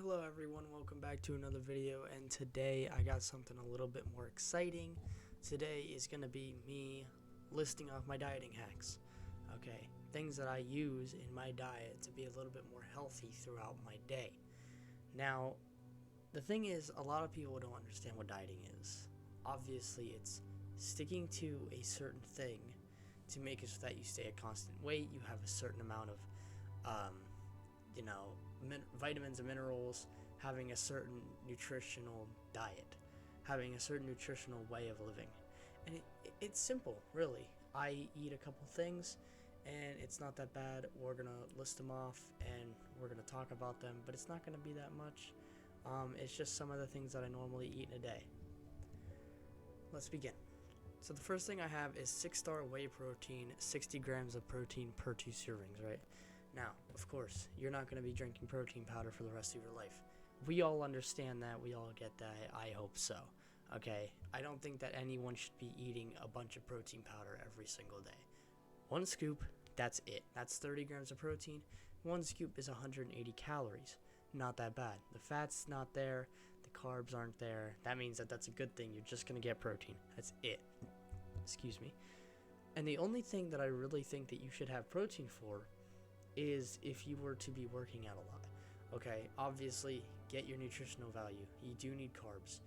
Hello everyone, welcome back to another video, and today I got something a little bit more exciting. Today is going to be me listing off my dieting hacks. Okay, things that I use in my diet to be a little bit more healthy throughout my day. Now, the thing is, a lot of people don't understand what dieting is. Obviously, it's sticking to a certain thing to make it so that you stay a constant weight, you have a certain amount of vitamins and minerals, having a certain nutritional diet, having a certain nutritional way of living. And it's simple, really. I eat a couple things and it's not that bad. We're going to list them off and we're going to talk about them, but it's not going to be that much. It's just some of the things that I normally eat in a day. Let's begin. So the first thing I have is 6-star whey protein, 60 grams of protein per 2 servings, right? Now, of course, you're not going to be drinking protein powder for the rest of your life. We all understand that. We all get that. I hope so. Okay? I don't think that anyone should be eating a bunch of protein powder every single day. One scoop, that's it. That's 30 grams of protein. One scoop is 180 calories. Not that bad. The fat's not there. The carbs aren't there. That means that that's a good thing. You're just going to get protein. That's it. Excuse me. And the only thing that I really think that you should have protein for is if you were to be working out a lot. Okay, obviously get your nutritional value. You do need carbs,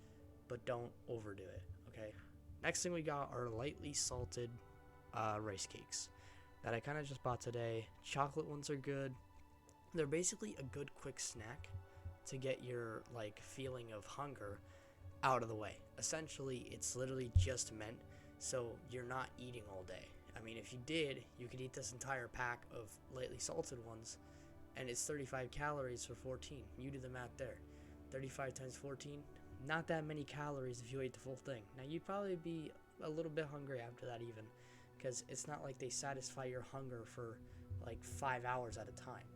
but don't overdo it. Okay, next thing we got are lightly salted rice cakes that I kind of just bought today. Chocolate ones are good. They're basically a good quick snack to get your feeling of hunger out of the way. Essentially, it's literally just meant so you're not eating all day. I mean, if you did, you could eat this entire pack of lightly salted ones, and it's 35 calories for 14. You do the math there. 35 times 14, not that many calories if you ate the full thing. Now, you'd probably be a little bit hungry after that even, because it's not like they satisfy your hunger for 5 hours at a time.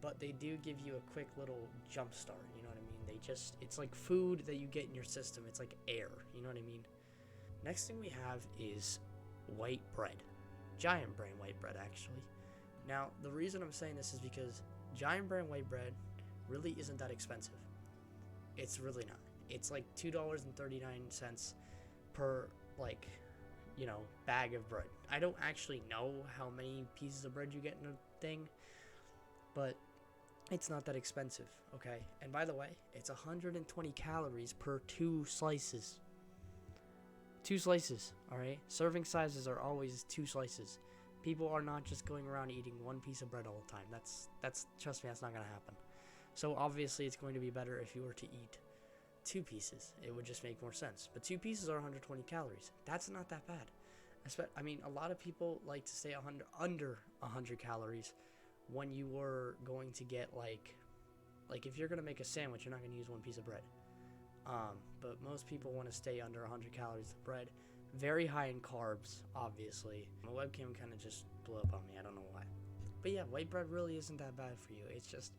But they do give you a quick little jump start, you know what I mean? It's like food that you get in your system. It's like air, you know what I mean? Next thing we have is white bread. Giant Brand white bread, actually. Now, the reason I'm saying this is because Giant Brand white bread really isn't that expensive. It's really not. It's like $2.39 per, bag of bread. I don't actually know how many pieces of bread you get in a thing, but it's not that expensive, okay? And by the way, it's 120 calories per 2 slices. 2 slices, alright? Serving sizes are always 2 slices. People are not just going around eating one piece of bread all the time. That's trust me, that's not going to happen. So obviously it's going to be better if you were to eat 2 pieces. It would just make more sense. But 2 pieces are 120 calories. That's not that bad. I mean, a lot of people like to stay under 100 calories when you were going to get if you're going to make a sandwich, you're not going to use 1 piece of bread. But most people want to stay under 100 calories of bread. Very high in carbs, obviously. My webcam kind of just blew up on me. I don't know why. But yeah, white bread really isn't that bad for you. It's just,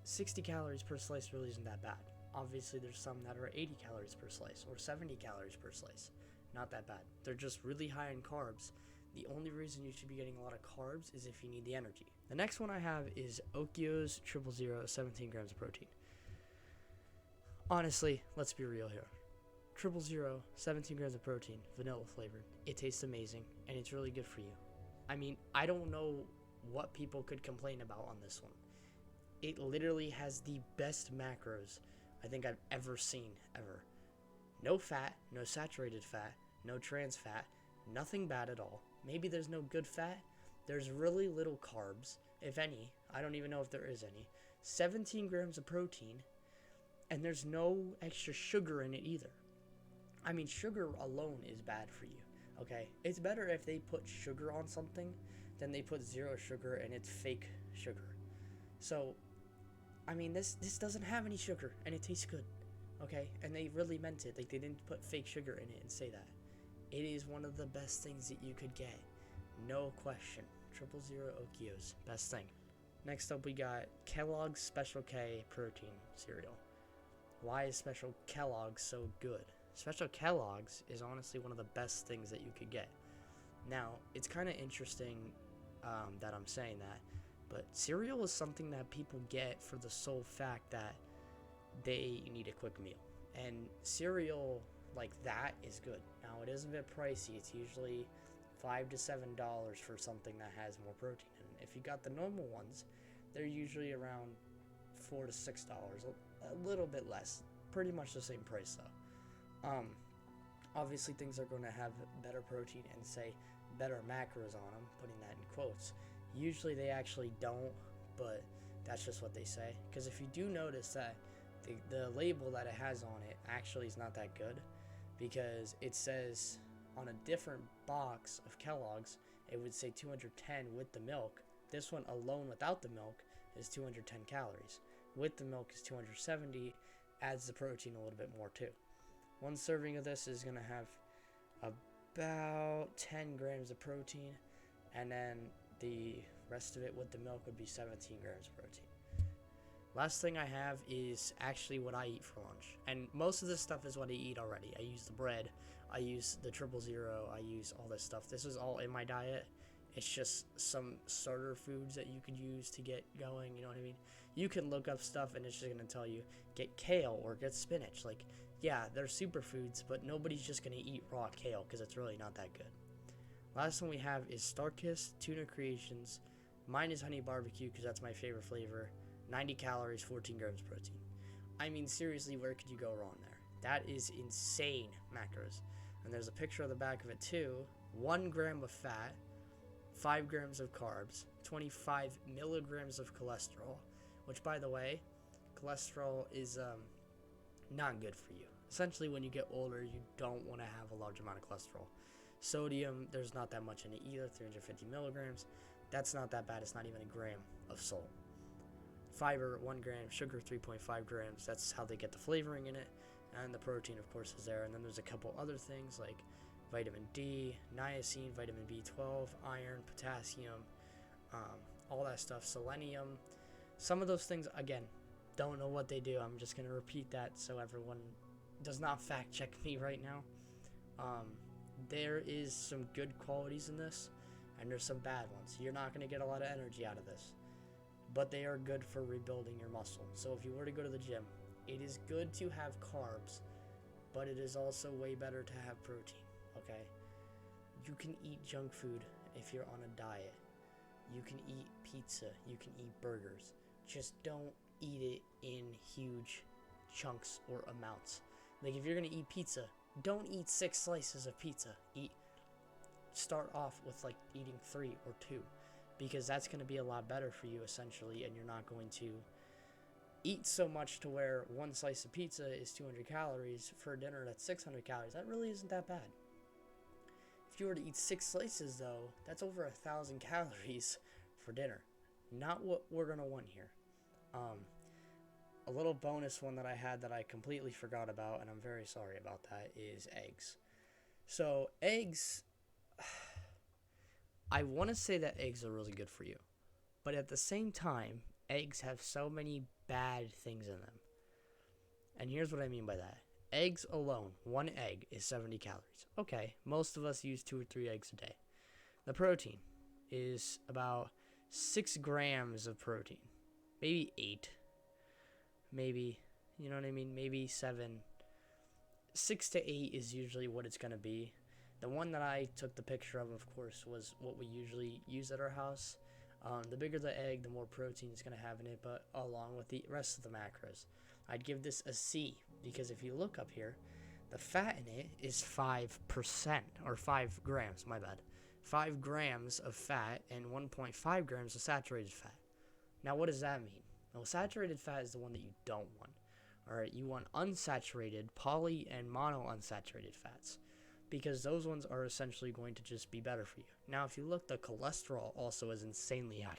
60 calories per slice really isn't that bad. Obviously, there's some that are 80 calories per slice or 70 calories per slice. Not that bad. They're just really high in carbs. The only reason you should be getting a lot of carbs is if you need the energy. The next one I have is Oikos 000 17 grams of protein. Honestly, let's be real here. 000 17 grams of protein, vanilla flavored. It tastes amazing, and it's really good for you. I mean, I don't know what people could complain about on this one. It literally has the best macros I think I've ever seen, ever. No fat, no saturated fat, no trans fat, nothing bad at all. Maybe there's no good fat. There's really little carbs, if any. I don't even know if there is any. 17 grams of protein. And there's no extra sugar in it either. I mean, sugar alone is bad for you, okay? It's better if they put sugar on something than they put 0 sugar and it's fake sugar. So, I mean, this doesn't have any sugar and it tastes good, okay? And they really meant it. They didn't put fake sugar in it and say that. It is one of the best things that you could get. No question. 000 Oikos. Best thing. Next up, we got Kellogg's Special K protein cereal. Why is Special Kellogg's so good? Special Kellogg's is honestly one of the best things that you could get. Now, it's kind of interesting that I'm saying that But cereal is something that people get for the sole fact that they need a quick meal. And cereal like that is good. Now, it is a bit pricey. It's usually $5 to $7 for something that has more protein. And if you got the normal ones, they're usually around $4 to $6, a little bit less. Pretty much the same price though. Obviously things are going to have better protein and say better macros on them, putting that in quotes. Usually they actually don't, but that's just what they say. Because if you do notice that the label that it has on it actually is not that good, because it says on a different box of Kellogg's, it would say 210 with the milk. This one alone without the milk is 210 calories. With the milk is 270, adds the protein a little bit more too. One serving of this is going to have about 10 grams of protein, and then the rest of it with the milk would be 17 grams of protein. Last thing I have is actually what I eat for lunch. And most of this stuff is what I eat already. I use the bread, I use the 000, I use all this stuff. This is all in my diet. It's just some starter foods that you could use to get going, you know what I mean? You can look up stuff and it's just going to tell you, get kale or get spinach. Like, yeah, they're superfoods, but nobody's just going to eat raw kale because it's really not that good. Last one we have is Starkist Tuna Creations. Mine is honey barbecue because that's my favorite flavor. 90 calories, 14 grams protein. I mean, seriously, where could you go wrong there? That is insane macros. And there's a picture of the back of it too. 1 gram of fat, 5 grams of carbs, 25 milligrams of cholesterol, which, by the way, cholesterol is not good for you. Essentially, when you get older, you don't want to have a large amount of cholesterol. Sodium, there's not that much in it either, 350 milligrams. That's not that bad. It's not even a gram of salt. Fiber, 1 gram, sugar, 3.5 grams. That's how they get the flavoring in it. And the protein, of course, is there. And then there's a couple other things like vitamin D, niacin, vitamin B12, iron, potassium, all that stuff, selenium. Some of those things, again, don't know what they do. I'm just going to repeat that so everyone does not fact check me right now. There is some good qualities in this, and there's some bad ones. You're not going to get a lot of energy out of this, but they are good for rebuilding your muscle. So if you were to go to the gym, it is good to have carbs, but it is also way better to have protein, okay? You can eat junk food if you're on a diet. You can eat pizza. You can eat burgers. Just don't eat it in huge chunks or amounts. Like, if you're going to eat pizza, don't eat 6 slices of pizza. Start off with, like, eating 3 or 2. Because that's going to be a lot better for you, essentially, and you're not going to eat so much to where 1 slice of pizza is 200 calories for dinner that's 600 calories. That really isn't that bad. If you were to eat 6 slices, though, that's over 1,000 calories for dinner. Not what we're going to want here. A little bonus one that I had that I completely forgot about, and I'm very sorry about that, is eggs. So, eggs, I want to say that eggs are really good for you. But at the same time, eggs have so many bad things in them. And here's what I mean by that. Eggs alone, 1 egg is 70 calories. Okay, most of us use 2 or 3 eggs a day. The protein is about 6 grams of protein. Maybe 8. Maybe, you know what I mean? Maybe 7. 6 to 8 is usually what it's going to be. The one that I took the picture of course, was what we usually use at our house. The bigger the egg, the more protein it's going to have in it, but along with the rest of the macros. I'd give this a C, because if you look up here, the fat in it is 5%, or 5 grams, my bad. 5 grams of fat and 1.5 grams of saturated fat. Now, what does that mean? Well, saturated fat is the one that you don't want. Alright, you want unsaturated, poly and monounsaturated fats, because those ones are essentially going to just be better for you. Now, if you look, the cholesterol also is insanely high.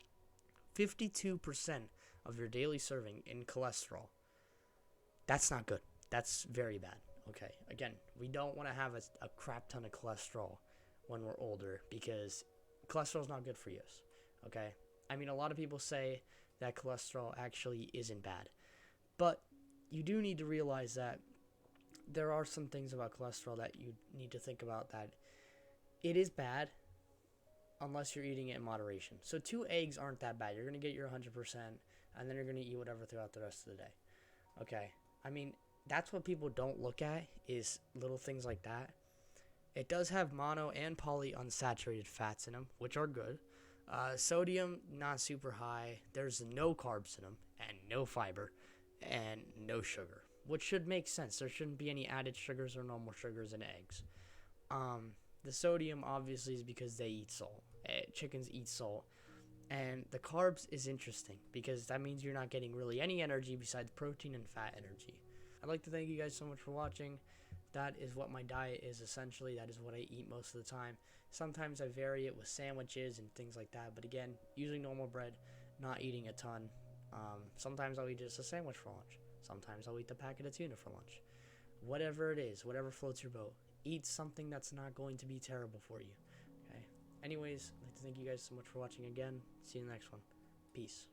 52% of your daily serving in cholesterol. That's not good. That's very bad. Okay, again, we don't want to have a crap ton of cholesterol when we're older, because cholesterol is not good for you. Okay? I mean, a lot of people say that cholesterol actually isn't bad. But you do need to realize that there are some things about cholesterol that you need to think about, that it is bad. unless you're eating it in moderation. So 2 eggs aren't that bad. You're going to get your 100%, and then you're going to eat whatever throughout the rest of the day. Okay? I mean, that's what people don't look at, is little things like that. It does have mono and polyunsaturated fats in them, which are good. Sodium, not super high. There's no carbs in them, and no fiber, and no sugar, which should make sense. There shouldn't be any added sugars or normal sugars in eggs. The sodium, obviously, is because they eat salt. Chickens eat salt. And the carbs is interesting, because that means you're not getting really any energy besides protein and fat energy. I'd like to thank you guys so much for watching. That is what my diet is, essentially. That is what I eat most of the time. Sometimes I vary it with sandwiches and things like that. But again, using normal bread, not eating a ton. Sometimes I'll eat just a sandwich for lunch. Sometimes I'll eat the packet of tuna for lunch. Whatever it is, whatever floats your boat. Eat something that's not going to be terrible for you. Okay. Anyways, I'd like to thank you guys so much for watching again. See you in the next one. Peace.